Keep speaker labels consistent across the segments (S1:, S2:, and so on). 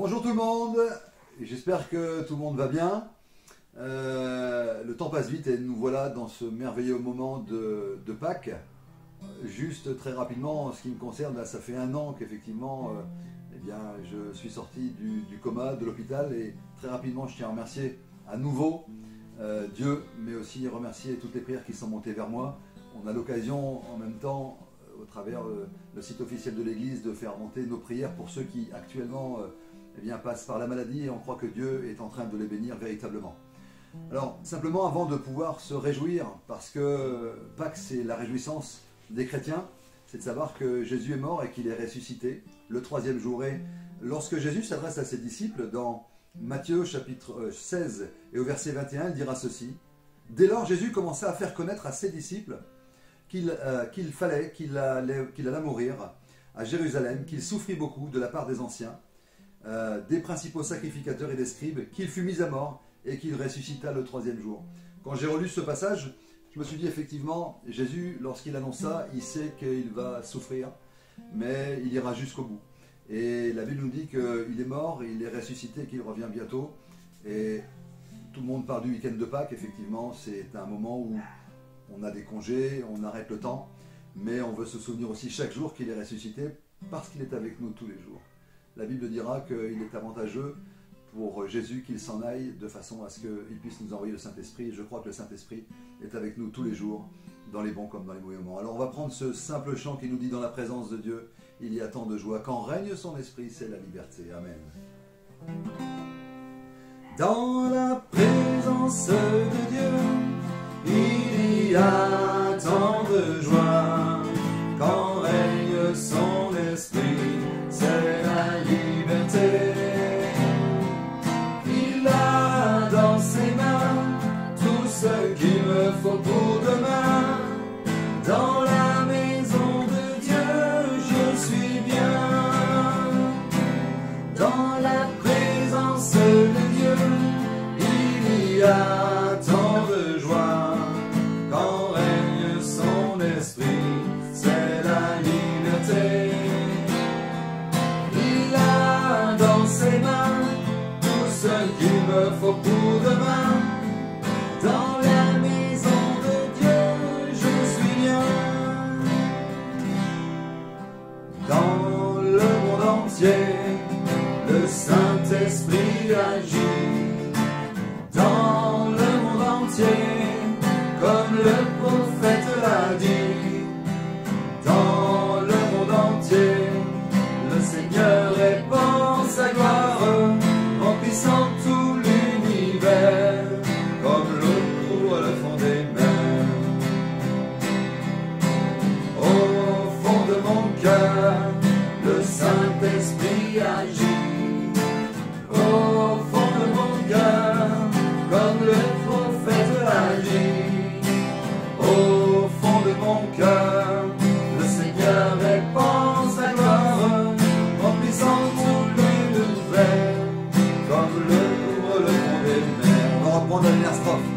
S1: Bonjour tout le monde, j'espère que tout le monde va bien. Le temps passe vite et nous voilà dans ce merveilleux moment de Pâques. Juste très rapidement, en ce qui me concerne, là, ça fait 1 an qu'effectivement eh bien, je suis sorti du coma, de l'hôpital, et très rapidement je tiens à remercier à nouveau Dieu, mais aussi remercier toutes les prières qui sont montées vers moi. On a l'occasion en même temps, au travers le site officiel de l'Église, de faire monter nos prières pour ceux qui actuellement eh bien, passent par la maladie, et on croit que Dieu est en train de les bénir véritablement. Alors, simplement avant de pouvoir se réjouir, parce que Pâques c'est la réjouissance des chrétiens, c'est de savoir que Jésus est mort et qu'il est ressuscité le 3e jour. Et lorsque Jésus s'adresse à ses disciples dans Matthieu chapitre 16 et au verset 21, il dira ceci: « Dès lors, Jésus commença à faire connaître à ses disciples qu'il allait mourir à Jérusalem, qu'il souffrit beaucoup de la part des anciens, des principaux sacrificateurs et des scribes, qu'il fut mis à mort et qu'il ressuscita le 3e jour. » Quand j'ai relu ce passage, je me suis dit effectivement, Jésus, lorsqu'il annonce ça, il sait qu'il va souffrir, mais il ira jusqu'au bout. Et la Bible nous dit qu'il est mort, il est ressuscité, qu'il revient bientôt. Et tout le monde parle du week-end de Pâques, effectivement, c'est un moment où on a des congés, on arrête le temps, mais on veut se souvenir aussi chaque jour qu'il est ressuscité parce qu'il est avec nous tous les jours. La Bible dira qu'il est avantageux pour Jésus qu'il s'en aille de façon à ce qu'il puisse nous envoyer le Saint-Esprit. Je crois que le Saint-Esprit est avec nous tous les jours, dans les bons comme dans les mauvais moments. Alors on va prendre ce simple chant qui nous dit: dans la présence de Dieu, il y a tant de joie. Quand règne son esprit, c'est la liberté. Amen.
S2: Dans la présence de Dieu, il y a tant de joie. Quand règne son esprit, c'est la liberté. Il a dans ses mains tout ce qu'il me faut pour demain. Dans la maison de Dieu, je suis bien. Dans la présence de Dieu, il y a tant de joie. Quand règne son esprit, c'est la liberté. Il a dans ses mains tout ce qu'il me faut pour demain. Dans la maison de Dieu, je suis bien. Dans le monde entier, le Saint-Esprit agit. Dans le monde entier, comme le prophète l'a dit. Dans le monde entier, le Seigneur répand sa gloire, remplissant tout l'univers, comme l'eau couvre le fond des mers. Au fond de mon cœur, le Saint-Esprit agit. Au fond de mon cœur, comme le prophète l'a dit. Au fond de mon cœur, le Seigneur répand sa gloire, remplissant tout l'univers, comme le couvre le fond des mers.
S1: On va reprendre la dernière strophe.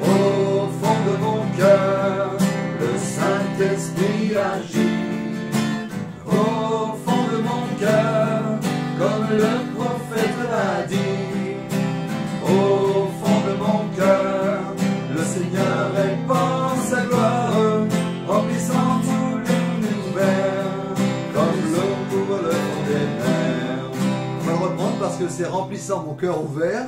S2: Au fond de mon cœur, le Saint-Esprit agit. Au fond de mon cœur, comme le prophète l'a dit. Au fond de mon cœur, le Seigneur répand sa gloire, remplissant tout l'univers, comme l'eau couvre le fond des mers.
S1: On va le reprendre parce que c'est remplissant mon cœur ouvert,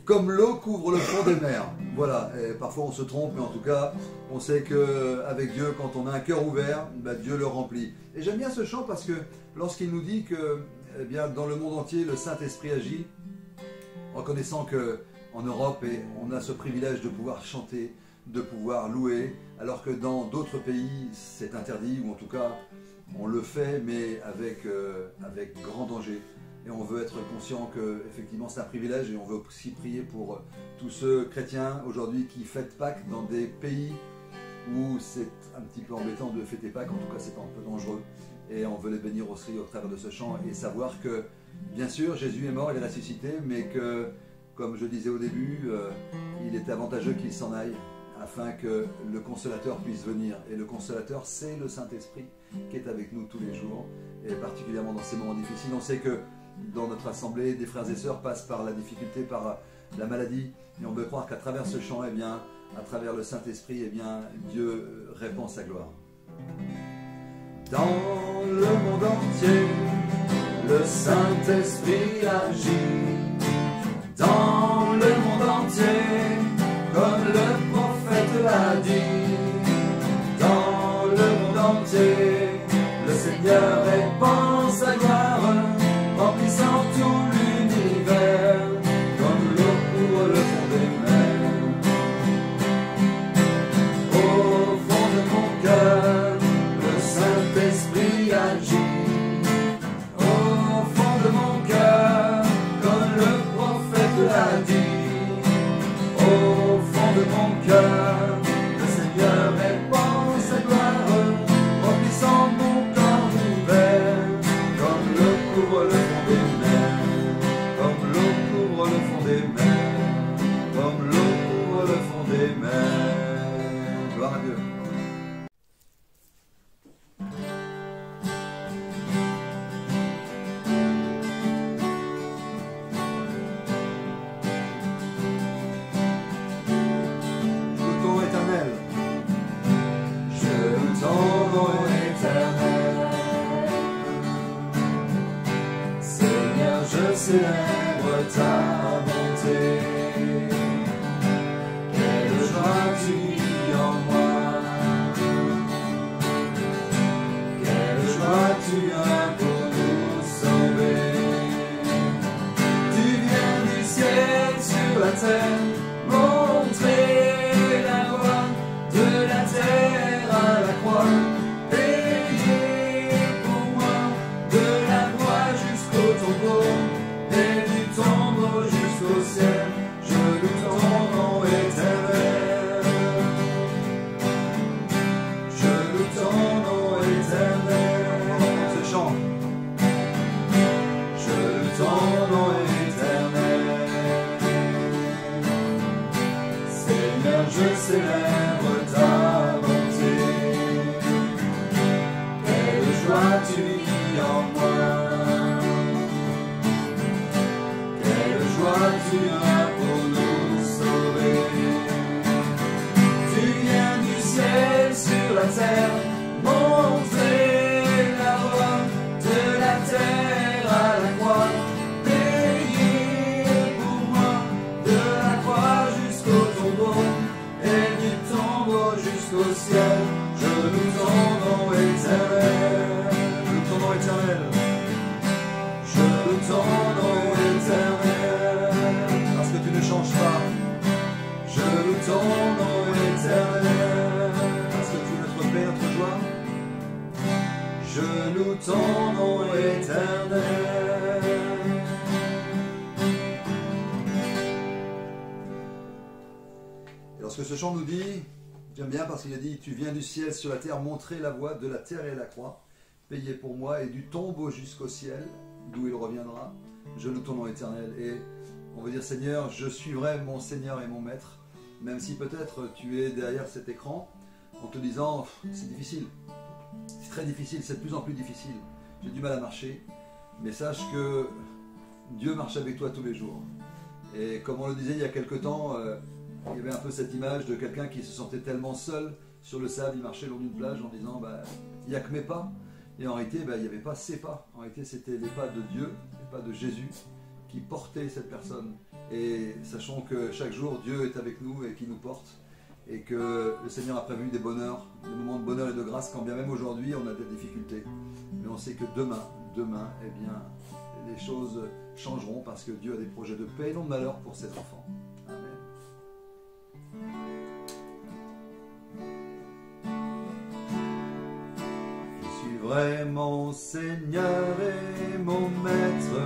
S1: comme l'eau couvre le fond des mers. Voilà, et parfois on se trompe, mais en tout cas, on sait qu'avec Dieu, quand on a un cœur ouvert, bah, Dieu le remplit. Et j'aime bien ce chant parce que lorsqu'il nous dit que eh bien, dans le monde entier, le Saint-Esprit agit, reconnaissant qu'en Europe, on a ce privilège de pouvoir chanter, de pouvoir louer, alors que dans d'autres pays, c'est interdit, ou en tout cas, on le fait, mais avec grand danger. Et on veut être conscient que effectivement c'est un privilège, et on veut aussi prier pour tous ceux chrétiens aujourd'hui qui fêtent Pâques dans des pays où c'est un petit peu embêtant de fêter Pâques, en tout cas c'est un peu dangereux. Et on veut les bénir aussi au travers de ce chant et savoir que, bien sûr, Jésus est mort, il est ressuscité, mais que, comme je disais au début, il est avantageux qu'il s'en aille afin que le Consolateur puisse venir. Et le Consolateur, c'est le Saint-Esprit qui est avec nous tous les jours, et particulièrement dans ces moments difficiles. On sait que dans notre assemblée, des frères et sœurs passent par la difficulté, par la maladie, et on veut croire qu'à travers ce chant, eh bien, à travers le Saint-Esprit, eh bien, Dieu répand sa gloire.
S2: Dans le monde entier, le Saint-Esprit agit. Dans le monde entier, comme le prophète l'a dit. Dans le monde entier, le Seigneur répand sa gloire, remplissant tout l'univers, comme l'eau couvre le fond des mers. Au fond de mon cœur, le Saint-Esprit agit. Au fond de mon cœur, comme le prophète l'a dit. Au fond de mon cœur, le Seigneur répand sa gloire, remplissant mon corps ouvert, comme l'eau couvre le fond des mers, comme l'eau couvre le fond des mers, comme l'eau couvre le fond des mers.
S1: Gloire à Dieu.
S2: Célèbre ta bonté, quelle joie tu vis en moi, quelle joie tu as pour nous sauver. Tu viens du ciel sur la terre, montrer la voie de la terre à la croix, payer pour moi de la croix jusqu'au tombeau. Jusqu'au ciel, je loue ton nom éternel. Je loue ton nom éternel.
S1: Ce chant.
S2: Je loue ton nom éternel. Seigneur, je célèbre ta bonté. Quelle joie tu vis en moi. Tu as pour nous sauver. Tu viens du ciel sur la terre, montrer la voie de la terre à la croix, payer pour moi de la croix jusqu'au tombeau et du tombeau jusqu'au ciel. Je loue ton nom éternel.
S1: Je loue ton nom éternel.
S2: Je loue ton nom éternel.
S1: Tu ne changes pas.
S2: Je loue ton nom éternel.
S1: Parce que tu es notre paix, notre joie.
S2: Je loue ton nom éternel.
S1: Et lorsque ce chant nous dit, j'aime bien parce qu'il a dit, tu viens du ciel sur la terre, montrer la voie de la terre et la croix, payer pour moi, et du tombeau jusqu'au ciel, d'où il reviendra. Je loue ton nom éternel. Et on veut dire, Seigneur, je suivrai mon Seigneur et mon Maître, même si peut-être tu es derrière cet écran, en te disant, c'est difficile, c'est très difficile, c'est de plus en plus difficile, j'ai du mal à marcher, mais sache que Dieu marche avec toi tous les jours. Et comme on le disait il y a quelque temps, il y avait un peu cette image de quelqu'un qui se sentait tellement seul sur le sable, il marchait le long d'une plage en disant, il n'y a que mes pas, et en réalité, il n'y avait pas ses pas, en réalité c'était les pas de Dieu, les pas de Jésus, qui portait cette personne. Et sachons que chaque jour, Dieu est avec nous et qui nous porte. Et que le Seigneur a prévu des bonheurs, des moments de bonheur et de grâce, quand bien même aujourd'hui on a des difficultés. Mais on sait que demain, eh bien, les choses changeront parce que Dieu a des projets de paix et non de malheur pour ses enfants. Amen.
S2: Je suivrai mon Seigneur et mon Maître,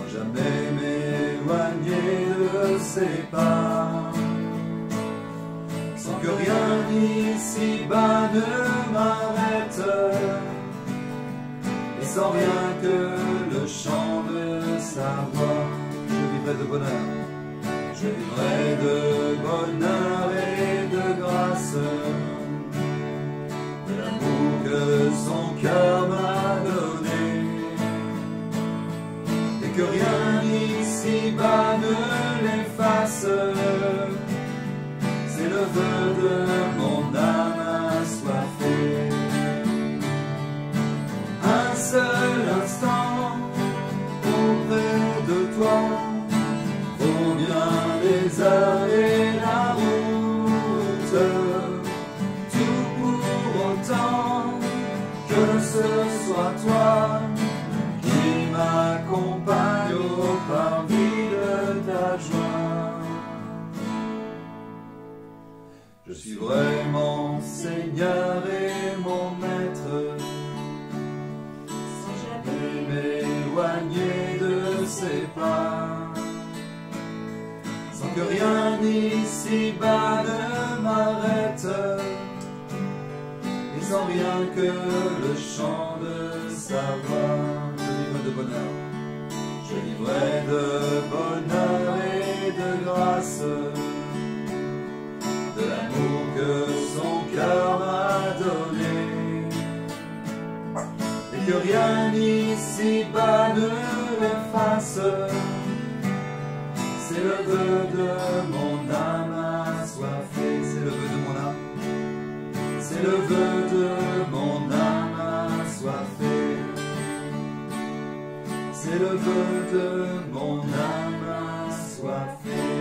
S2: jamais m'éloigner de ses pas, sans que rien ici-bas ne m'arrête, et sans rien que le chant de sa voix.
S1: Je vivrai de bonheur.
S2: Je vivrai de bonheur et de grâce, de l'amour que son cœur m'a donné, et que rien ici-bas ne l'efface. C'est le vœu de mon âme assoiffée. Un seul instant auprès de toi, vaut bien les heures et la route, tout pour autant que ce soit toi qui m'accompagne au parvis de ta joie. Je suis vraiment Seigneur et mon Maître, sans jamais m'éloigner de ses pas, sans que rien ici-bas ne m'arrête, et sans rien que le chant de sa voix. Je vivrai de bonheur, je vivrai de bonheur et de grâce, de l'amour que son cœur m'a donné, et que rien ici-bas ne l'efface. C'est le vœu de mon âme assoiffée. C'est le vœu de mon âme. C'est le vœu de mon âme assoiffée. C'est le vœu de mon âme assoiffée.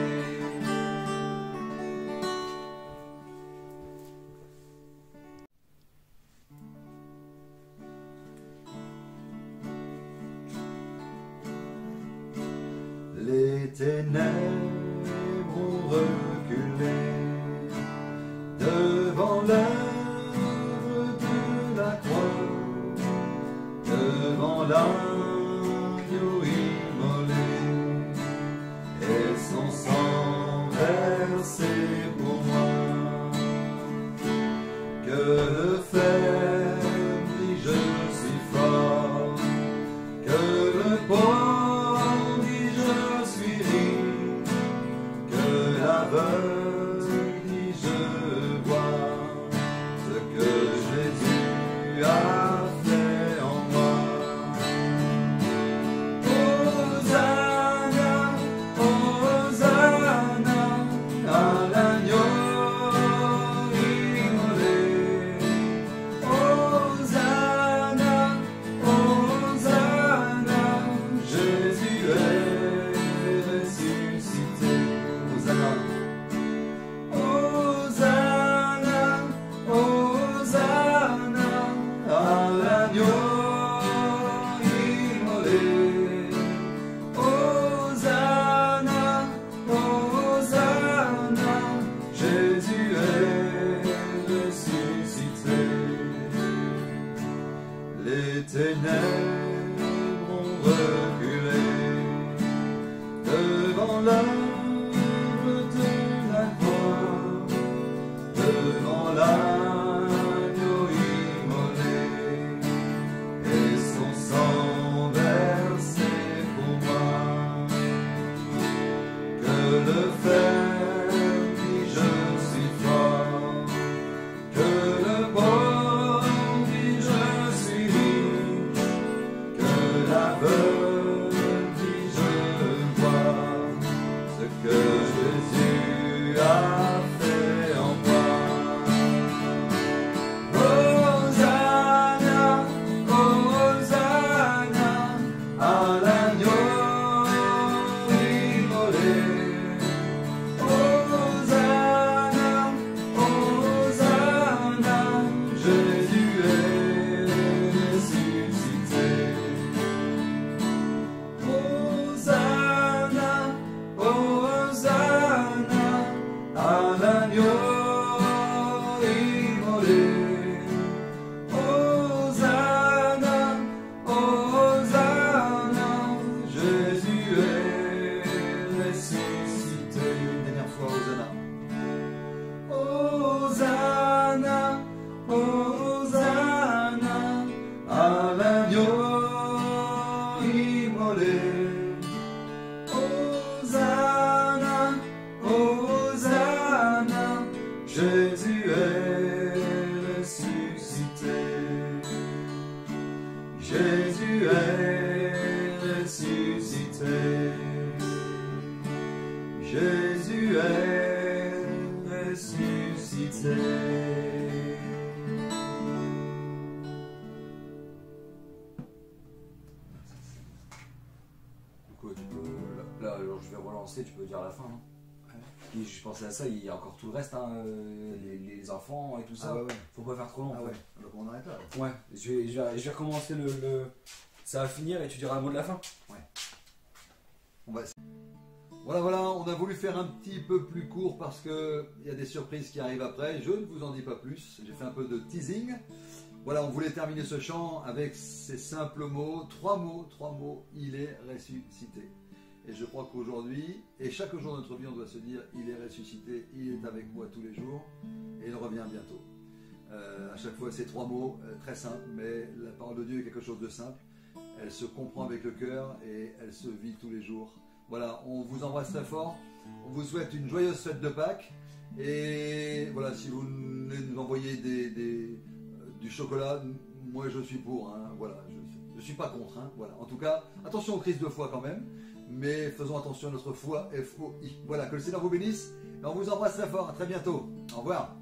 S2: Les ténèbres ont reculé devant l'œuvre de la croix, devant l'agneau immolé, et son sang versé pour moi. Que le fer dit je suis fort, que le pauvre dit je suis riche, que l'aveugle dit je vois ce que Jésus a fait en moi. Hosanna, Hosanna à l'agneau immolé. Hosanna, Hosanna, Jésus est ressuscité. Hosanna, Hosanna, Hosanna à l'agneau immolé. Hosanna, Hosanna, Jésus est ressuscité. Les ténèbres ont reculé devant l'œuvre de la croix, devant l'agneau immolé, et son sang versé pour moi. Que le fer dit je suis fort, que le pauvre dit je suis riche, que l'aveugle dit je vois Jésus est ressuscité. Jésus est ressuscité.
S3: Du coup, tu peux, là, alors, je vais relancer, tu peux dire la fin. Hein. Et je pensais à ça, il y a encore tout le reste, hein, les enfants et tout ça.
S1: Ah ouais.
S3: Faut pas faire trop long.
S1: Ah
S3: en fait.
S1: ouais. Donc on arrête là.
S3: Ouais, je vais recommencer ça va finir et tu diras un mot de la fin.
S1: On va... Voilà, on a voulu faire un petit peu plus court parce qu'il y a des surprises qui arrivent après. Je ne vous en dis pas plus, j'ai fait un peu de teasing. Voilà, on voulait terminer ce chant avec ces simples mots, trois mots, il est ressuscité. Et je crois qu'aujourd'hui, et chaque jour de notre vie, on doit se dire, il est ressuscité, il est avec moi tous les jours, et il revient bientôt. À chaque fois, ces trois mots, très simples, mais la parole de Dieu est quelque chose de simple. Elle se comprend avec le cœur et elle se vit tous les jours. Voilà, on vous embrasse très fort. On vous souhaite une joyeuse fête de Pâques. Et voilà, si vous nous envoyez du chocolat, moi je suis pour. Hein, voilà, je ne suis pas contre. Hein, voilà. En tout cas, attention aux crises de foi quand même. Mais faisons attention à notre foi, F-O-I. Voilà, que le Seigneur vous bénisse. Et on vous embrasse très fort. À très bientôt. Au revoir.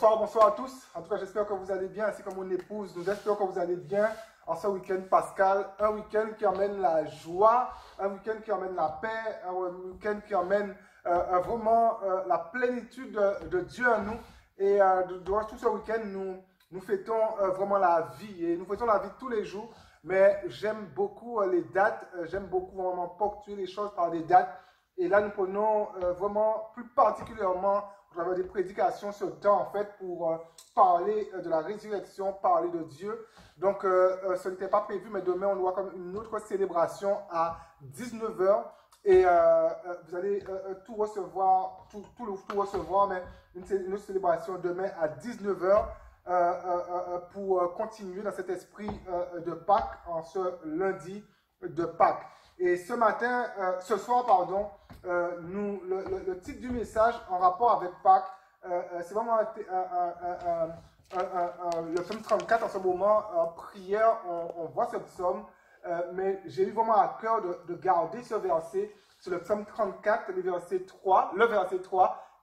S4: Bonsoir à tous. En tout cas, j'espère que vous allez bien, ainsi que mon épouse. Nous espérons que vous allez bien en ce week-end pascal. Un week-end qui emmène la joie, un week-end qui emmène la paix, un week-end qui emmène vraiment la plénitude de Dieu en nous. Et durant tout ce week-end, nous fêtons vraiment la vie. Et nous fêtons la vie tous les jours. Mais j'aime beaucoup les dates. J'aime beaucoup vraiment ponctuer les choses par des dates. Et là, nous prenons vraiment plus particulièrement des prédications ce temps en fait pour parler de la résurrection, parler de Dieu. Donc ce n'était pas prévu, mais demain on aura comme une autre célébration à 19 h. Et vous allez tout recevoir, tout recevoir, mais une autre célébration demain à 19 h pour continuer dans cet esprit de Pâques en ce lundi de Pâques. Et ce soir, pardon, le titre du message en rapport avec Pâques, c'est vraiment le psaume 34 en ce moment, en prière, on voit ce psaume, mais j'ai eu vraiment à cœur de garder ce verset, c'est le psaume 34, le verset 3,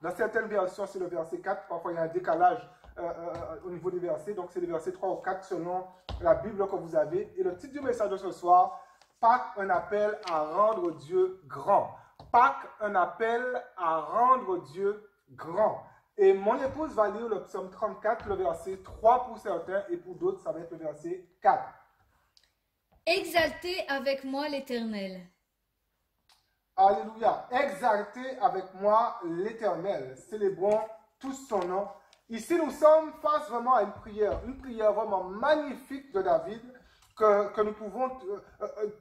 S4: dans certaines versions c'est le verset 4, parfois il y a un décalage au niveau des versets, donc c'est le verset 3 ou 4 selon la Bible que vous avez. Et le titre du message de ce soir, Pâques, un appel à rendre Dieu grand. Pâques, un appel à rendre Dieu grand. Et mon épouse va lire le psaume 34, le verset 3 pour certains, et pour d'autres, ça va être le verset 4.
S5: Exaltez avec moi l'Éternel.
S4: Alléluia. Exaltez avec moi l'Éternel. Célébrons tous son nom. Ici, nous sommes face vraiment à une prière vraiment magnifique de David, que nous pouvons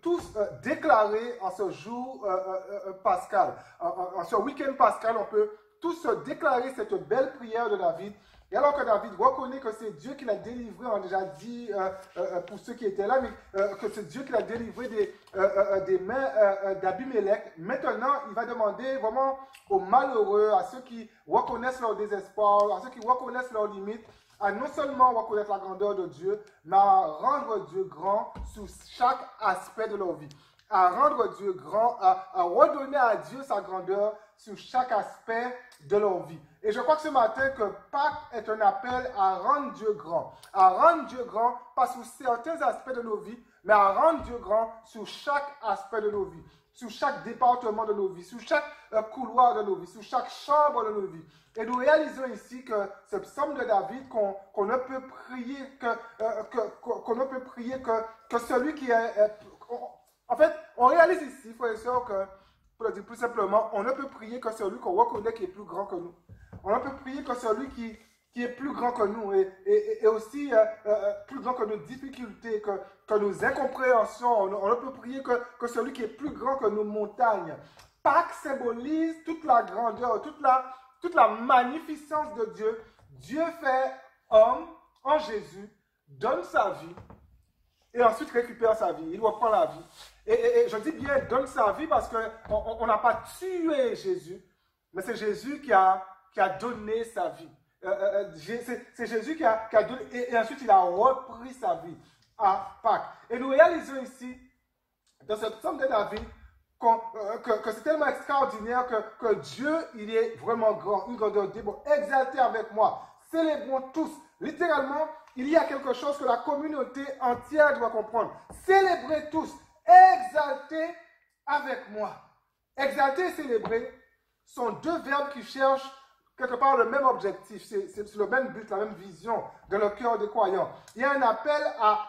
S4: tous déclarer en ce jour pascal. En ce week-end pascal, on peut tous déclarer cette belle prière de David. Et alors que David reconnaît que c'est Dieu qui l'a délivré, on a déjà dit pour ceux qui étaient là, mais que c'est Dieu qui l'a délivré des mains d'Abimélec. Maintenant, il va demander vraiment aux malheureux, à ceux qui reconnaissent leur désespoir, à ceux qui reconnaissent leurs limites, à non seulement reconnaître la grandeur de Dieu, mais à rendre Dieu grand sous chaque aspect de leur vie. À rendre Dieu grand, à redonner à Dieu sa grandeur sur chaque aspect de leur vie. Et je crois que ce matin, que Pâques est un appel à rendre Dieu grand. À rendre Dieu grand, pas sur certains aspects de nos vies, mais à rendre Dieu grand sur chaque aspect de nos vies, sur chaque département de nos vies, sur chaque couloir de nos vies, sur chaque chambre de nos vies. Et nous réalisons ici que ce psaume de David, qu'on ne peut prier que celui qui est... En fait, on réalise ici, frères et sœurs, que, pour le dire plus simplement, on ne peut prier que celui qu'on reconnaît qui est plus grand que nous. On ne peut prier que celui qui est plus grand que nous et aussi plus grand que nos difficultés, que nos incompréhensions. On ne peut prier que celui qui est plus grand que nos montagnes. Pâques symbolise toute la grandeur, toute la magnificence de Dieu. Dieu fait homme en Jésus, donne sa vie et ensuite récupère sa vie. Il reprend la vie. Et je dis bien donne sa vie parce qu'on n'a pas tué Jésus, mais c'est Jésus qui a donné sa vie. C'est Jésus qui a donné et ensuite il a repris sa vie. à Pâques. Et nous réalisons ici, dans ce psaume de David, que c'est tellement extraordinaire que Dieu, il est vraiment grand, une grandeur bon, exalté avec moi. Célébrons tous. Littéralement, il y a quelque chose que la communauté entière doit comprendre. Célébrez tous. Exaltez avec moi. Exalter et célébrer sont deux verbes qui cherchent quelque part le même objectif. C'est le même but, la même vision dans le cœur des croyants. Il y a un appel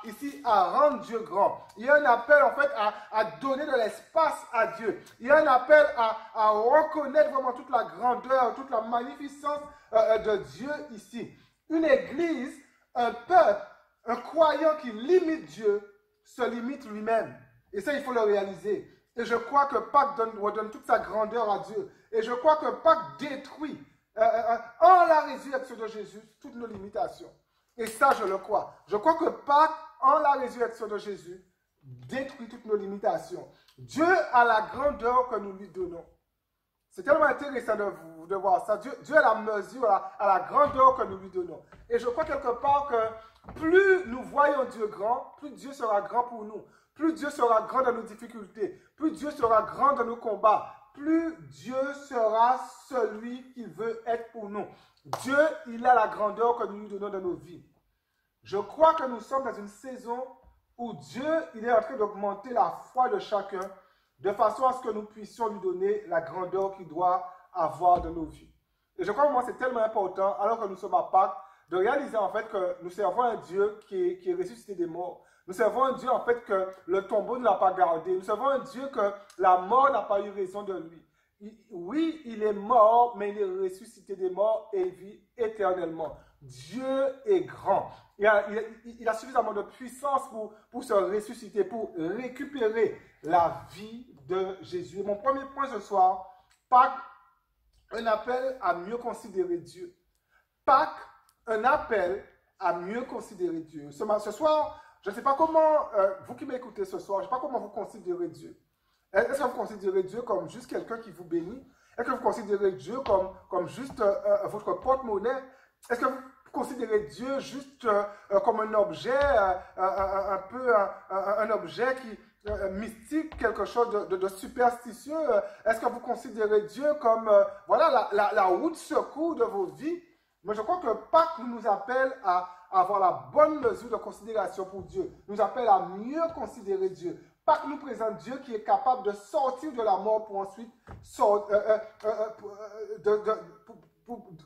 S4: ici à rendre Dieu grand. Il y a un appel en fait à donner de l'espace à Dieu. Il y a un appel à reconnaître vraiment toute la grandeur, toute la magnificence de Dieu ici. Une église, un peuple, un croyant qui limite Dieu, se limite lui-même. Et ça, il faut le réaliser. Et je crois que Pâques redonne toute sa grandeur à Dieu. Et je crois que Pâques détruit, en la résurrection de Jésus, toutes nos limitations. Et ça, je le crois. Je crois que Pâques, en la résurrection de Jésus, détruit toutes nos limitations. Dieu a la grandeur que nous lui donnons. C'est tellement intéressant de voir ça. Dieu a la mesure, a la grandeur que nous lui donnons. Et je crois quelque part que plus nous voyons Dieu grand, plus Dieu sera grand pour nous. Plus Dieu sera grand dans nos difficultés. Plus Dieu sera grand dans nos combats. Plus Dieu sera celui qu'il veut être pour nous. Dieu, il a la grandeur que nous lui donnons dans nos vies. Je crois que nous sommes dans une saison où Dieu, il est en train d'augmenter la foi de chacun de façon à ce que nous puissions lui donner la grandeur qu'il doit avoir dans nos vies. Et je crois que moi, c'est tellement important, alors que nous sommes à Pâques, de réaliser en fait que nous servons un Dieu qui est ressuscité des morts. Nous servons un Dieu en fait que le tombeau ne l'a pas gardé. Nous servons un Dieu que la mort n'a pas eu raison de lui. Oui, il est mort, mais il est ressuscité des morts et il vit éternellement. Dieu est grand. Il a suffisamment de puissance pour se ressusciter, pour récupérer la vie de Jésus. Et mon premier point ce soir, Pâques, un appel à mieux considérer Dieu. Pâques, un appel à mieux considérer Dieu. Ce soir, je ne sais pas comment, vous qui m'écoutez ce soir, je ne sais pas comment vous considérez Dieu. Est-ce que vous considérez Dieu comme juste quelqu'un qui vous bénit? Est-ce que vous considérez Dieu comme juste votre porte-monnaie? Est-ce que vous considérez Dieu juste comme un objet, un objet qui mystique, quelque chose de superstitieux? Est-ce que vous considérez Dieu comme voilà, la roue de secours de vos vies? Mais je crois que Pâques nous appelle à avoir la bonne mesure de considération pour Dieu, nous appelle à mieux considérer Dieu. Pâques nous présente Dieu qui est capable de sortir de la mort pour ensuite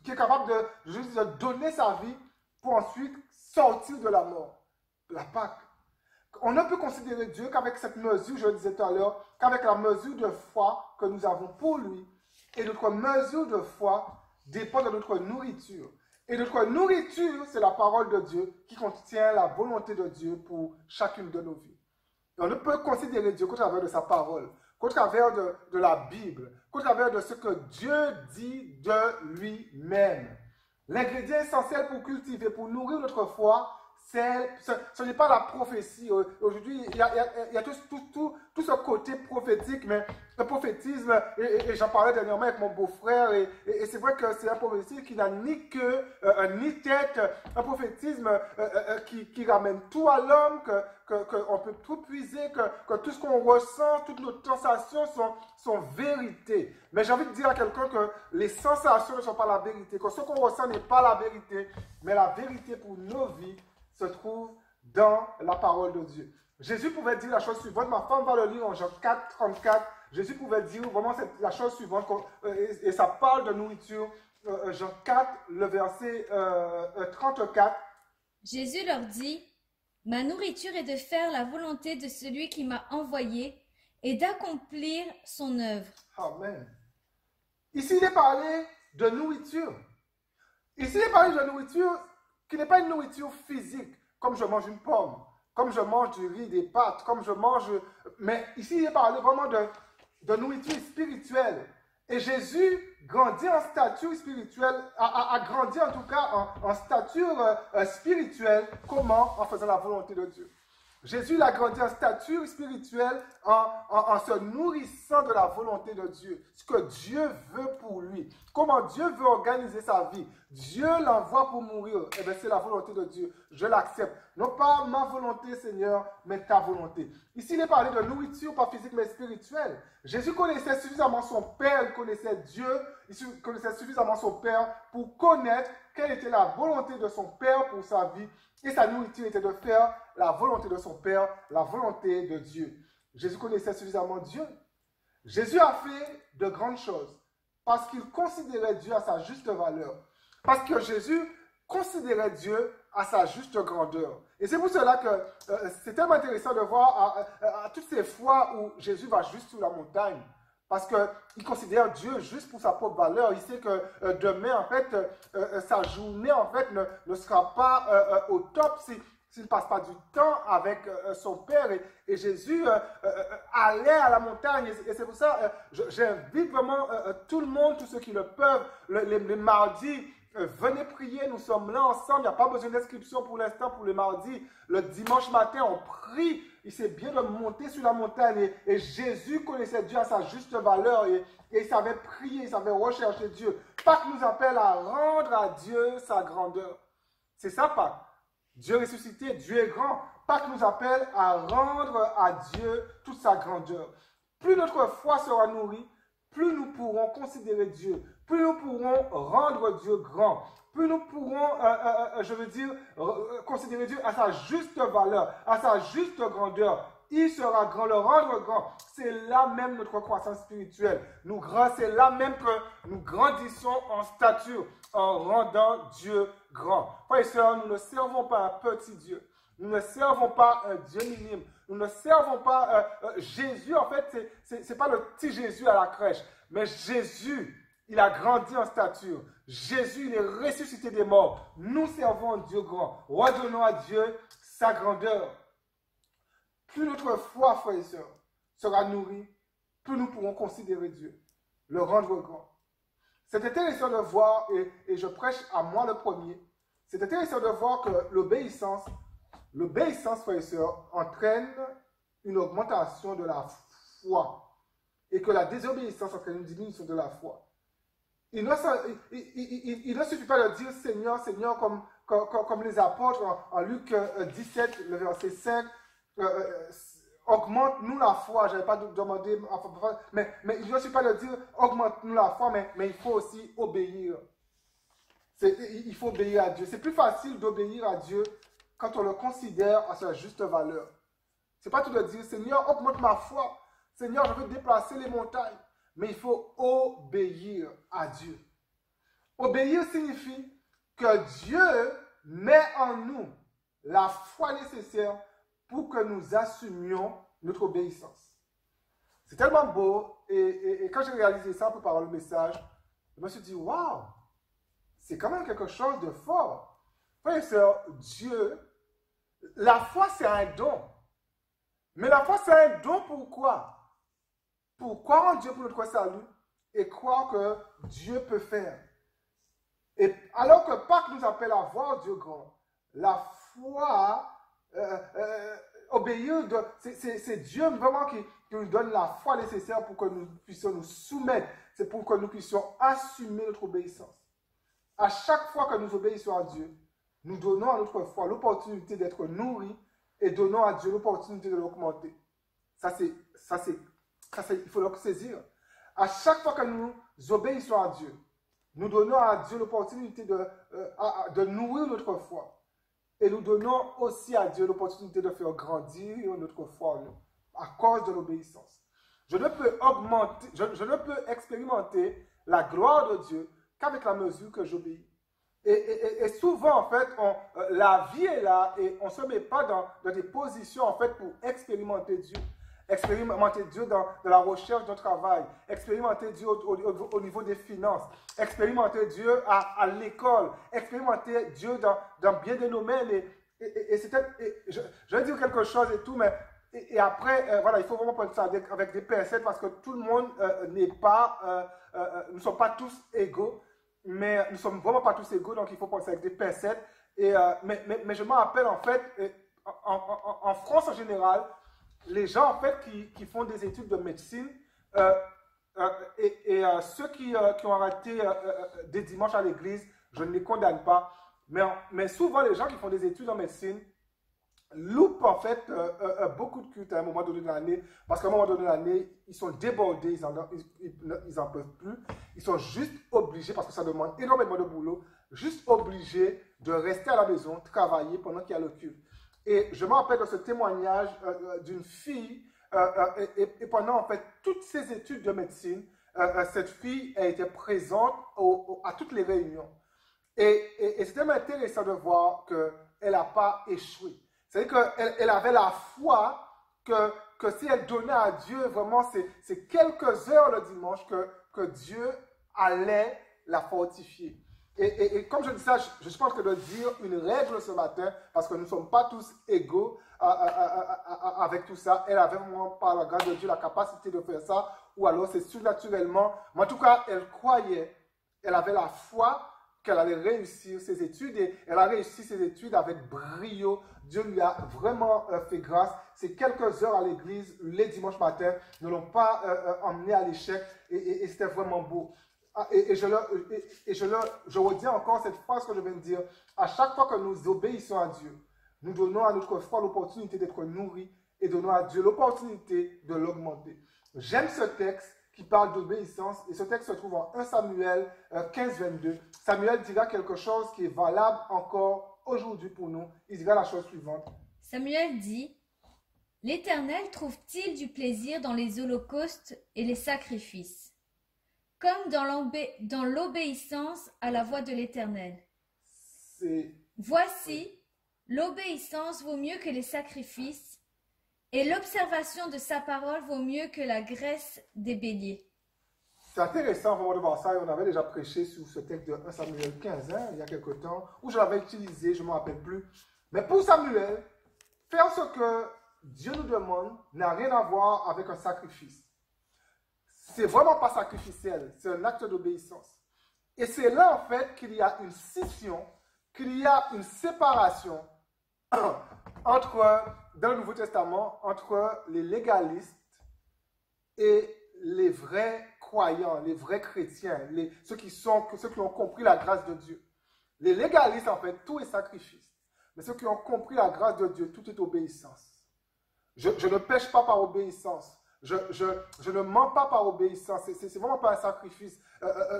S4: qui est capable de donner sa vie pour ensuite sortir de la mort. La Pâques. On ne peut considérer Dieu qu'avec cette mesure, je le disais tout à l'heure, qu'avec la mesure de foi que nous avons pour lui. Et notre mesure de foi dépend de notre nourriture. Et notre nourriture, c'est la parole de Dieu qui contient la volonté de Dieu pour chacune de nos vies. Et on ne peut considérer Dieu qu'au travers de sa parole, qu'au travers de la Bible, qu'au travers de ce que Dieu dit de lui-même. L'ingrédient essentiel pour cultiver, pour nourrir notre foi, ce n'est pas la prophétie. Aujourd'hui, il y a tout ce côté prophétique, mais le prophétisme, et j'en parlais dernièrement avec mon beau-frère, et c'est vrai que c'est un prophétisme qui n'a ni queue, ni tête, un prophétisme qui ramène tout à l'homme, qu'on peut tout puiser, que tout ce qu'on ressent, toutes nos sensations sont vérité. Mais j'ai envie de dire à quelqu'un que les sensations ne sont pas la vérité, que ce qu'on ressent n'est pas la vérité, mais la vérité pour nos vies se trouve dans la parole de Dieu. Jésus pouvait dire la chose suivante, ma femme va le lire en Jean 4, 34. Jésus pouvait dire vraiment la chose suivante, et ça parle de nourriture. Jean 4, le verset 34.
S5: Jésus leur dit, « Ma nourriture est de faire la volonté de celui qui m'a envoyé et d'accomplir son œuvre. »
S4: Amen. Ici, il est parlé de nourriture. Ici, il est parlé de nourriture qui n'est pas une nourriture physique, comme je mange une pomme, comme je mange du riz, des pâtes, comme je mange... Mais ici, il est parlé vraiment de nourriture spirituelle. Et Jésus grandit en stature spirituelle, a grandi en tout cas en stature spirituelle. Comment? En faisant la volonté de Dieu. Jésus il a grandi en stature spirituelle en se nourrissant de la volonté de Dieu. Ce que Dieu veut pour lui. Comment Dieu veut organiser sa vie. Dieu l'envoie pour mourir. Eh bien, c'est la volonté de Dieu. Je l'accepte. Non pas ma volonté, Seigneur, mais ta volonté. Ici, il est parlé de nourriture, pas physique, mais spirituelle. Jésus connaissait suffisamment son Père, il connaissait Dieu, il connaissait suffisamment son Père pour connaître quelle était la volonté de son Père pour sa vie. Et sa nourriture était de faire la volonté de son Père, la volonté de Dieu. Jésus connaissait suffisamment Dieu. Jésus a fait de grandes choses parce qu'il considérait Dieu à sa juste valeur. Parce que Jésus considérait Dieu à sa juste grandeur. Et c'est pour cela que c'est tellement intéressant de voir à toutes ces fois où Jésus va juste sur la montagne. Parce qu'il considère Dieu juste pour sa propre valeur. Il sait que demain, en fait, sa journée, en fait, ne sera pas au top s'il ne passe pas du temps avec son Père. Et Jésus allait à la montagne. Et c'est pour ça, j'invite vraiment tout le monde, tous ceux qui le peuvent, les mardis, venez prier, nous sommes là ensemble. Il n'y a pas besoin d'inscription pour l'instant pour le mardi. Le dimanche matin, on prie. Il sait bien de monter sur la montagne. Et Jésus connaissait Dieu à sa juste valeur. Et il savait prier, il savait rechercher Dieu. Pâques nous appelle à rendre à Dieu sa grandeur. C'est ça, Pâques. Dieu ressuscité, Dieu est grand. Pâques nous appelle à rendre à Dieu toute sa grandeur. Plus notre foi sera nourrie, plus nous pourrons considérer Dieu. Plus nous pourrons rendre Dieu grand, plus nous pourrons, considérer Dieu à sa juste valeur, à sa juste grandeur. Il sera grand, le rendre grand. C'est là même notre croissance spirituelle. C'est là même que nous grandissons en stature, en rendant Dieu grand. Frères et sœurs, nous ne servons pas un petit Dieu. Nous ne servons pas un Dieu minime. Nous ne servons pas Jésus. En fait, c'est pas le petit Jésus à la crèche, mais Jésus. Il a grandi en stature. Jésus, il est ressuscité des morts. Nous servons un Dieu grand. Redonnons à Dieu sa grandeur. Plus notre foi, frères et sœurs, sera nourrie, plus nous pourrons considérer Dieu, le rendre grand. C'est intéressant de voir, et je prêche à moi le premier, c'est intéressant de voir que l'obéissance, frères et sœurs, entraîne une augmentation de la foi. Et que la désobéissance entraîne une diminution de la foi. Il ne suffit pas de dire Seigneur, Seigneur, comme les apôtres en Luc 17, le verset 5, augmente-nous la foi. Je n'avais pas demandé, mais il ne suffit pas de dire augmente-nous la foi, mais il faut aussi obéir. Il faut obéir à Dieu. C'est plus facile d'obéir à Dieu quand on le considère à sa juste valeur. Ce n'est pas tout de dire Seigneur, augmente ma foi. Seigneur, je veux déplacer les montagnes. Mais il faut obéir à Dieu. Obéir signifie que Dieu met en nous la foi nécessaire pour que nous assumions notre obéissance. C'est tellement beau. Et quand j'ai réalisé ça pour parler le message, je me suis dit, waouh, c'est quand même quelque chose de fort. Frères et sœurs, Dieu, la foi c'est un don. Mais la foi c'est un don pourquoi? Pour croire en Dieu pour notre salut et croire que Dieu peut faire. Et alors que Pâques nous appelle à voir Dieu grand, la foi, obéir, c'est Dieu vraiment qui nous donne la foi nécessaire pour que nous puissions nous soumettre. C'est pour que nous puissions assumer notre obéissance. À chaque fois que nous obéissons à Dieu, nous donnons à notre foi l'opportunité d'être nourris et donnons à Dieu l'opportunité de l'augmenter. Il faut le saisir. À chaque fois que nous obéissons à Dieu, nous donnons à Dieu l'opportunité de nourrir notre foi. Et nous donnons aussi à Dieu l'opportunité de faire grandir notre foi en nous, à cause de l'obéissance. Je ne peux expérimenter la gloire de Dieu qu'avec la mesure que j'obéis. Et souvent, en fait, la vie est là et on ne se met pas dans des positions, en fait, pour expérimenter Dieu. Expérimenter Dieu dans la recherche d'un travail, expérimenter Dieu au niveau des finances, expérimenter Dieu à l'école, expérimenter Dieu dans bien des domaines. Je vais dire quelque chose et tout, mais après, voilà, il faut vraiment prendre ça avec des pincettes parce que tout le monde nous ne sommes pas tous égaux, mais nous ne sommes vraiment pas tous égaux, donc il faut prendre ça avec des pincettes. Mais je me rappelle en fait, en France en général, les gens en fait qui font des études de médecine ceux qui ont arrêté des dimanches à l'église, je ne les condamne pas. Mais souvent, les gens qui font des études en médecine loupent en fait beaucoup de cultes à un moment donné de l'année, parce qu'à un moment donné de l'année, ils sont débordés, ils n'en peuvent plus. Ils sont juste obligés, parce que ça demande énormément de boulot, juste obligés de rester à la maison, travailler pendant qu'il y a le culte. Et je me rappelle de ce témoignage d'une fille, et pendant en fait toutes ses études de médecine, cette fille a été présente à toutes les réunions. Et c'était tellement intéressant de voir qu'elle n'a pas échoué. C'est-à-dire qu'elle avait la foi que si elle donnait à Dieu, vraiment, c'est quelques heures le dimanche que Dieu allait la fortifier. Et comme je dis ça, je pense que de dire une règle ce matin, parce que nous ne sommes pas tous égaux avec tout ça, elle avait vraiment, par la grâce de Dieu, la capacité de faire ça, ou alors c'est surnaturellement. Mais en tout cas, elle croyait, elle avait la foi qu'elle allait réussir ses études, et elle a réussi ses études avec brio. Dieu lui a vraiment fait grâce. Ces quelques heures à l'église, les dimanches matins, ne l'ont pas emmené à l'échec, et c'était vraiment beau. Je redis encore cette phrase que je viens de dire. À chaque fois que nous obéissons à Dieu, nous donnons à notre foi l'opportunité d'être nourris et donnons à Dieu l'opportunité de l'augmenter. J'aime ce texte qui parle d'obéissance, et ce texte se trouve en 1 Samuel 15, 22. Samuel dira quelque chose qui est valable encore aujourd'hui pour nous. Il dira la chose suivante.
S5: Samuel dit, « L'Éternel trouve-t-il du plaisir dans les holocaustes et les sacrifices, comme dans l'obéissance à la voix de l'Éternel. Voici, l'obéissance vaut mieux que les sacrifices, et l'observation de sa parole vaut mieux que la graisse des béliers. »
S4: C'est intéressant vraiment de voir ça. Et on avait déjà prêché sur ce texte de 1 Samuel 15, il y a quelque temps, où je l'avais utilisé, je ne me rappelle plus. Mais pour Samuel, faire ce que Dieu nous demande n'a rien à voir avec un sacrifice. C'est vraiment pas sacrificiel, c'est un acte d'obéissance. Et c'est là en fait qu'il y a une scission, qu'il y a une séparation dans le Nouveau Testament, entre les légalistes et les vrais croyants, les vrais chrétiens, ceux qui ont compris la grâce de Dieu. Les légalistes, en fait, tout est sacrifice. Mais ceux qui ont compris la grâce de Dieu, tout est obéissance. Je ne pêche pas par obéissance. Je ne mens pas par obéissance. C'est vraiment pas un sacrifice.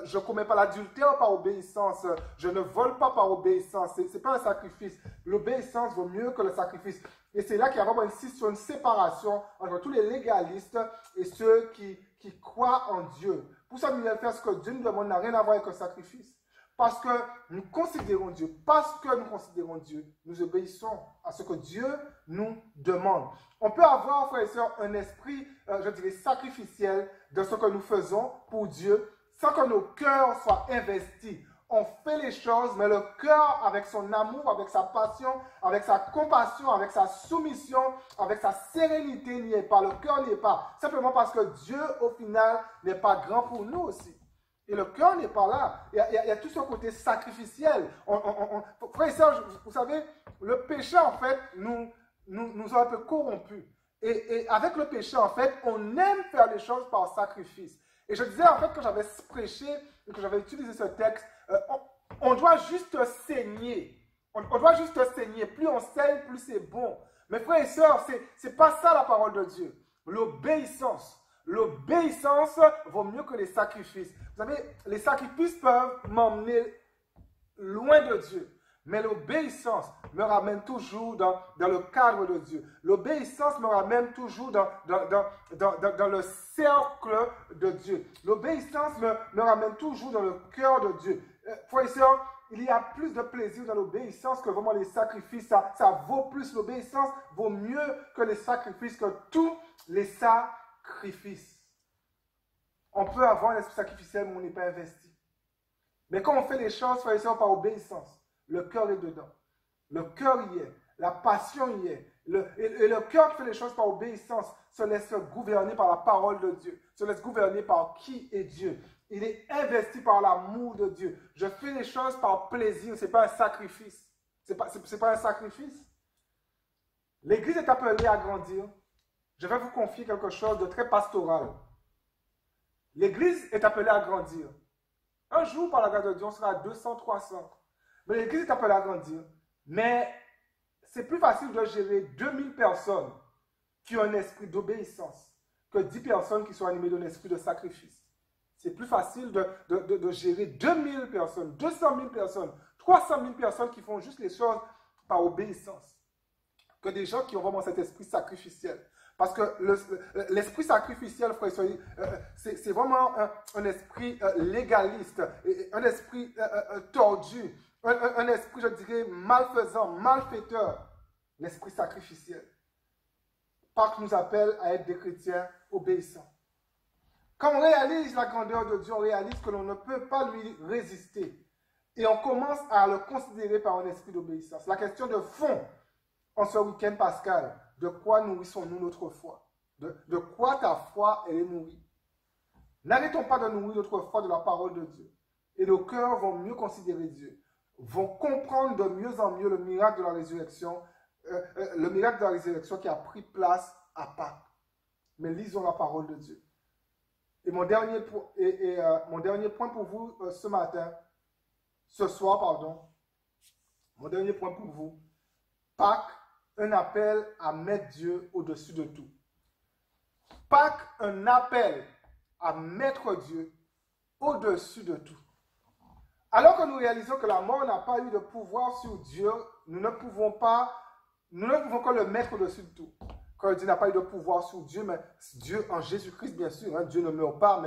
S4: Je ne commets pas l'adultère par obéissance. Je ne vole pas par obéissance. Ce n'est pas un sacrifice. L'obéissance vaut mieux que le sacrifice. Et c'est là qu'il y a vraiment une séparation entre tous les légalistes et ceux qui croient en Dieu. Pour Samuel, faire ce que Dieu nous demande n'a rien à voir avec un sacrifice. Parce que nous considérons Dieu. Parce que nous considérons Dieu, nous obéissons à ce que Dieu nous demande. On peut avoir, frères et sœurs, un esprit, je dirais, sacrificiel de ce que nous faisons pour Dieu, sans que nos cœurs soient investis. On fait les choses, mais le cœur, avec son amour, avec sa passion, avec sa compassion, avec sa soumission, avec sa sérénité, n'y est pas. Le cœur n'y est pas. Simplement parce que Dieu, au final, n'est pas grand pour nous aussi. Et le cœur n'est pas là. Il y a tout ce côté sacrificiel. Frères et sœurs, vous savez, le péché, en fait, nous a un peu corrompus. Et avec le péché, en fait, on aime faire les choses par sacrifice. Et je disais, en fait, que j'avais prêché et que j'avais utilisé ce texte, on doit juste saigner. On doit juste saigner. Plus on saigne, plus c'est bon. Mais frères et sœurs, c'est pas ça la parole de Dieu. L'obéissance. L'obéissance vaut mieux que les sacrifices. Vous savez, les sacrifices peuvent m'emmener loin de Dieu. Mais l'obéissance me ramène toujours dans le cadre de Dieu. L'obéissance me ramène toujours dans le cercle de Dieu. L'obéissance me ramène toujours dans le cœur de Dieu. Frères et sœurs, il y a plus de plaisir dans l'obéissance que vraiment les sacrifices. Ça vaut plus. L'obéissance vaut mieux que les sacrifices, que tous les sacrifices. On peut avoir un esprit sacrificiel, mais on n'est pas investi. Mais quand on fait les choses, frères et sœurs, par obéissance, le cœur est dedans. Le cœur y est. La passion y est. Et le cœur qui fait les choses par obéissance se laisse gouverner par la parole de Dieu. Se laisse gouverner par qui est Dieu. Il est investi par l'amour de Dieu. Je fais les choses par plaisir. Ce n'est pas un sacrifice. Ce n'est pas un sacrifice. L'Église est appelée à grandir. Je vais vous confier quelque chose de très pastoral. L'Église est appelée à grandir. Un jour, par la grâce de Dieu, on sera à 200, 300. Mais l'Église est appelée à grandir. Mais c'est plus facile de gérer 2000 personnes qui ont un esprit d'obéissance que 10 personnes qui sont animées d'un esprit de sacrifice. C'est plus facile de gérer 2000 personnes, 200 000 personnes, 300 000 personnes qui font juste les choses par obéissance que des gens qui ont vraiment cet esprit sacrificiel. Parce que l'esprit sacrificiel, frère, c'est vraiment un esprit légaliste, un esprit tordu, un esprit, je dirais, malfaisant, malfaiteur. L'esprit sacrificiel. Pâques nous appelle à être des chrétiens obéissants. Quand on réalise la grandeur de Dieu, on réalise que l'on ne peut pas lui résister. Et on commence à le considérer par un esprit d'obéissance. La question de fond, en ce week-end pascal, de quoi nourrissons-nous notre foi? De quoi ta foi, elle est nourrie? N'arrêtons pas de nourrir notre foi de la parole de Dieu. Et nos cœurs vont mieux considérer Dieu, vont comprendre de mieux en mieux le miracle de la résurrection, qui a pris place à Pâques. Mais lisons la parole de Dieu. Et mon dernier point pour vous ce soir, mon dernier point pour vous, Pâques, un appel à mettre Dieu au-dessus de tout. Pâques, un appel à mettre Dieu au-dessus de tout. Alors que nous réalisons que la mort n'a pas eu de pouvoir sur Dieu, nous ne pouvons que le mettre au-dessus de tout. Quand Dieu n'a pas eu de pouvoir sur Dieu, mais Dieu en Jésus-Christ, bien sûr, hein, Dieu ne meurt pas,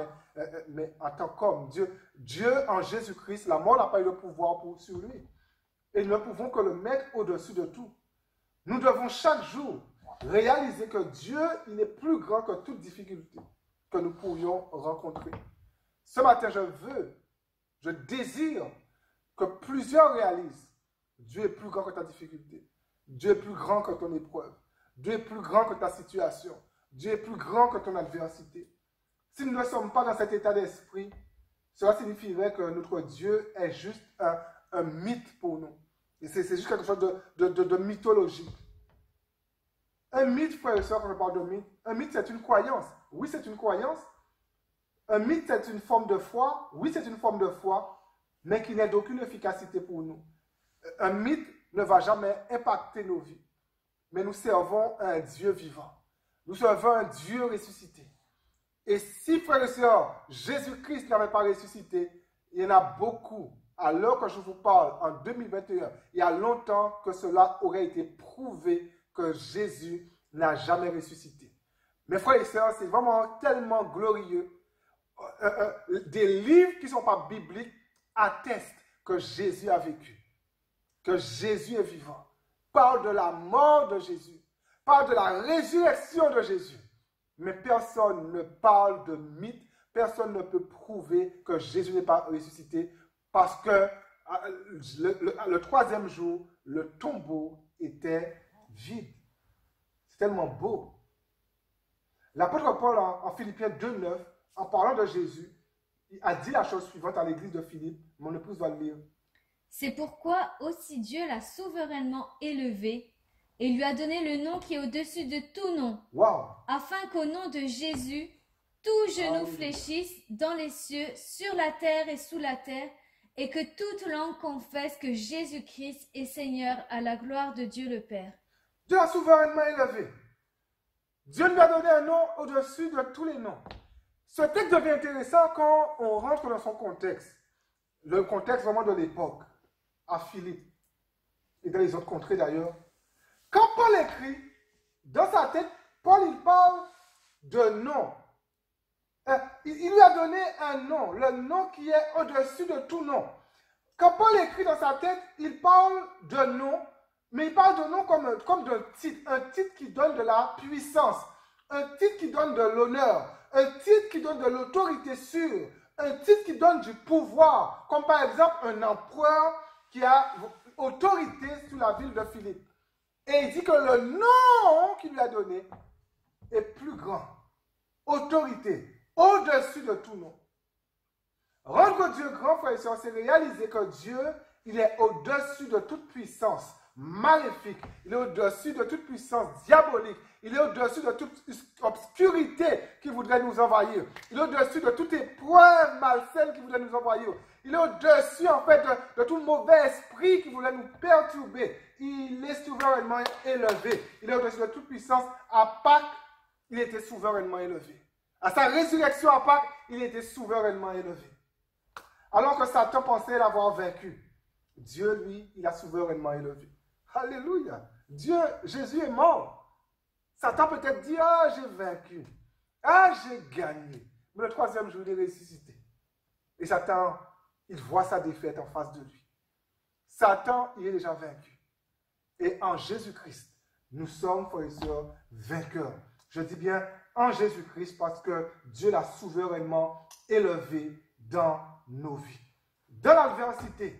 S4: mais en tant qu'homme, Dieu en Jésus-Christ, la mort n'a pas eu de pouvoir sur lui. Et nous ne pouvons que le mettre au-dessus de tout. Nous devons chaque jour réaliser que Dieu, il est plus grand que toute difficulté que nous pourrions rencontrer. Ce matin, je désire que plusieurs réalisent, Dieu est plus grand que ta difficulté. Dieu est plus grand que ton épreuve. Dieu est plus grand que ta situation. Dieu est plus grand que ton adversité. Si nous ne sommes pas dans cet état d'esprit, cela signifierait que notre Dieu est juste un mythe pour nous. Et c'est juste quelque chose de mythologique. Un mythe, frère et soeur, quand je parle de mythe, un mythe c'est une croyance. Oui, c'est une croyance. Un mythe c'est une forme de foi. Oui, c'est une forme de foi, mais qui n'a d'aucune efficacité pour nous. Un mythe ne va jamais impacter nos vies. Mais nous servons un Dieu vivant. Nous servons un Dieu ressuscité. Et si, frères et sœurs, Jésus-Christ n'avait pas ressuscité, il y en a beaucoup. À l'heure que je vous parle, en 2021, il y a longtemps que cela aurait été prouvé que Jésus n'a jamais ressuscité. Mes frères et sœurs, c'est vraiment tellement glorieux. Des livres qui ne sont pas bibliques attestent que Jésus a vécu, que Jésus est vivant. Parle de la mort de Jésus, parle de la résurrection de Jésus. Mais personne ne parle de mythe, personne ne peut prouver que Jésus n'est pas ressuscité parce que le troisième jour, le tombeau était vide. C'est tellement beau. L'apôtre Paul en Philippiens 2,9, en parlant de Jésus, il a dit la chose suivante à l'église de Philippe. Mon épouse va le lire.
S5: C'est pourquoi aussi Dieu l'a souverainement élevé et lui a donné le nom qui est au-dessus de tout nom,
S4: Wow.
S5: afin qu'au nom de Jésus, tout genou fléchisse dans les cieux, sur la terre et sous la terre, et que toute langue confesse que Jésus-Christ est Seigneur à la gloire de Dieu le Père.
S4: Dieu l'a souverainement élevé. Dieu lui a donné un nom au-dessus de tous les noms. Ce texte devient intéressant quand on rentre dans son contexte. Le contexte vraiment de l'époque, à Philippe, et dans les autres contrées d'ailleurs. Quand Paul écrit, dans sa tête, Paul il parle de nom. Il lui a donné un nom, le nom qui est au-dessus de tout nom. Quand Paul écrit dans sa tête, il parle de nom, mais il parle de nom comme d'un titre, un titre qui donne de la puissance, un titre qui donne de l'honneur, un titre qui donne de l'autorité sûre, un titre qui donne du pouvoir, comme par exemple un empereur qui a autorité sur la ville de Philippe. Et il dit que le nom qu'il lui a donné est plus grand. Autorité, au-dessus de tout nom. Rendre Dieu grand, frère et sœurs, c'est réaliser que Dieu, il est au-dessus de toute puissance, maléfique. Il est au-dessus de toute puissance diabolique. Il est au-dessus de toute obscurité qui voudrait nous envahir. Il est au-dessus de toute épreuve malsaine qui voudrait nous envahir. Il est au-dessus, en fait, de tout mauvais esprit qui voulait nous perturber. Il est souverainement élevé. Il est au-dessus de toute puissance. À Pâques, il était souverainement élevé. À sa résurrection à Pâques, il était souverainement élevé. Alors que Satan pensait l'avoir vaincu, Dieu, lui, il a souverainement élevé. Alléluia. Dieu, Jésus est mort. Satan peut-être dit, ah, j'ai vaincu. Ah, j'ai gagné. Mais le troisième jour, il est ressuscité. Et Satan, il voit sa défaite en face de lui. Satan, il est déjà vaincu. Et en Jésus-Christ, nous sommes, frères et sœurs, vainqueurs. Je dis bien en Jésus-Christ parce que Dieu l'a souverainement élevé dans nos vies. Dans l'adversité,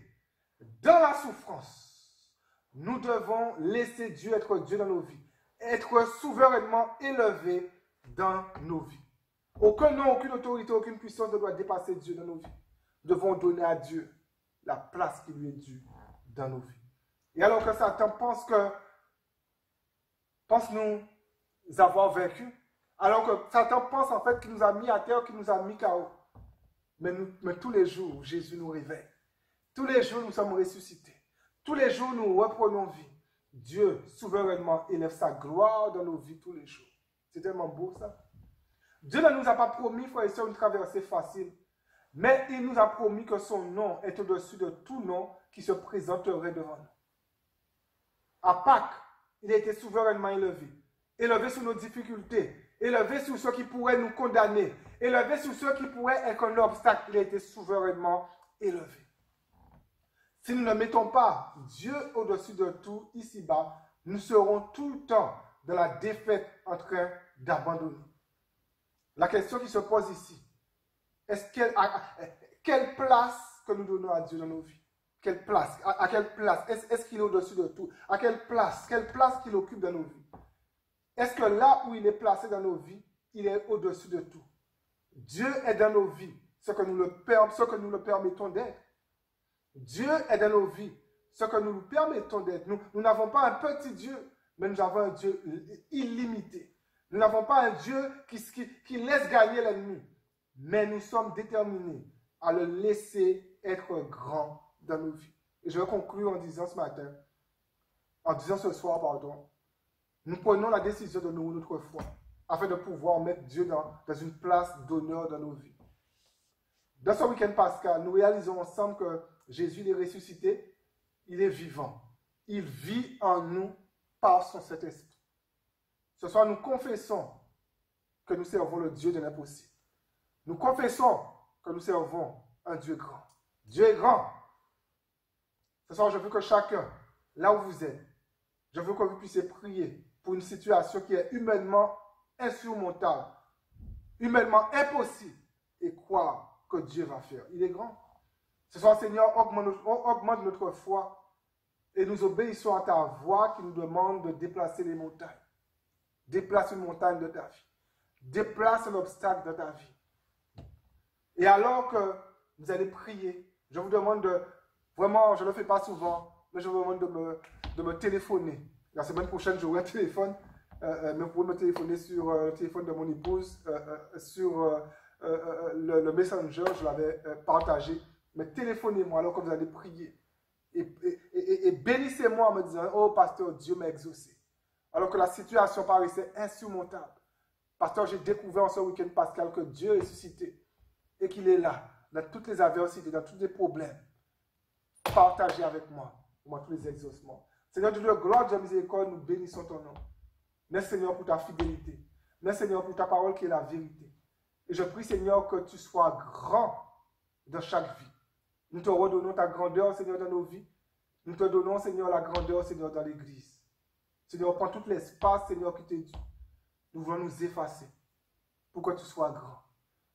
S4: dans la souffrance, nous devons laisser Dieu être Dieu dans nos vies. Être souverainement élevé dans nos vies. Aucun nom, aucune autorité, aucune puissance ne doit dépasser Dieu dans nos vies. Nous devons donner à Dieu la place qui lui est due dans nos vies. Et alors que Satan pense nous avoir vaincus, alors que Satan pense en fait qu'il nous a mis à terre, qu'il nous a mis KO. Mais tous les jours, Jésus nous réveille. Tous les jours, nous sommes ressuscités. Tous les jours, nous reprenons vie. Dieu, souverainement, élève sa gloire dans nos vies tous les jours. C'est tellement beau, ça. Dieu ne nous a pas promis, frères et sœurs, une traversée facile. Mais il nous a promis que son nom est au-dessus de tout nom qui se présenterait devant nous. À Pâques, il a été souverainement élevé. Élevé sur nos difficultés. Élevé sur ceux qui pourraient nous condamner. Élevé sur ceux qui pourraient être un obstacle. Il a été souverainement élevé. Si nous ne mettons pas Dieu au-dessus de tout ici-bas, nous serons tout le temps dans la défaite en train d'abandonner. La question qui se pose ici, quelle place que nous donnons à Dieu dans nos vies? Quelle place? À quelle place? Est-ce qu'il est au-dessus de tout? À quelle place? Quelle place qu'il occupe dans nos vies? Est-ce que là où il est placé dans nos vies, il est au-dessus de tout? Dieu est dans nos vies, ce que nous le permettons d'être. Dieu est dans nos vies, ce que nous nous permettons d'être. Nous n'avons pas un petit Dieu, mais nous avons un Dieu illimité. Nous n'avons pas un Dieu qui laisse gagner l'ennemi, mais nous sommes déterminés à le laisser être grand dans nos vies. Et je vais conclure en disant ce soir, nous prenons la décision de nourrir notre foi, afin de pouvoir mettre Dieu dans une place d'honneur dans nos vies. Dans ce week-end pascal, nous réalisons ensemble que Jésus il est ressuscité, il est vivant. Il vit en nous par son Saint-Esprit. Ce soir, nous confessons que nous servons le Dieu de l'impossible. Nous confessons que nous servons un Dieu grand. Dieu est grand. Ce soir, je veux que chacun, là où vous êtes, je veux que vous puissiez prier pour une situation qui est humainement insurmontable, humainement impossible, et croire que Dieu va faire. Il est grand. Ce soir, Seigneur, augmente notre foi et nous obéissons à ta voix qui nous demande de déplacer les montagnes. Déplace une montagne de ta vie. Déplace un obstacle de ta vie. Et alors que vous allez prier, je vous demande vraiment, je ne le fais pas souvent, mais je vous demande de me téléphoner. La semaine prochaine, j'aurai un téléphone, mais vous pouvez me téléphoner sur le téléphone de mon épouse, sur le Messenger, je l'avais partagé. Mais téléphonez-moi alors que vous allez prier. Et bénissez-moi en me disant, oh pasteur, Dieu m'a exaucé. Alors que la situation paraissait insurmontable. Pasteur, j'ai découvert en ce week-end pascal que Dieu est ressuscité. Et qu'il est là, dans toutes les adversités, dans tous les problèmes. Partagez avec moi tous les exaucements. Seigneur Dieu de gloire, Dieu de miséricorde, nous bénissons ton nom. Merci Seigneur pour ta fidélité. Merci Seigneur pour ta parole qui est la vérité. Et je prie Seigneur que tu sois grand dans chaque vie. Nous te redonnons ta grandeur, Seigneur, dans nos vies. Nous te donnons, Seigneur, la grandeur, Seigneur, dans l'Église. Seigneur, prends tout l'espace, Seigneur, qui t'est dû. Nous voulons nous effacer pour que tu sois grand.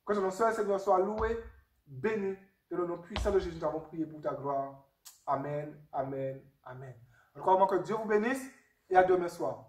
S4: Que ton nom, Seigneur, soit loué, béni. Dans le nom puissant de Jésus, nous avons prié pour ta gloire. Amen, amen, amen. Encore que Dieu vous bénisse et à demain soir.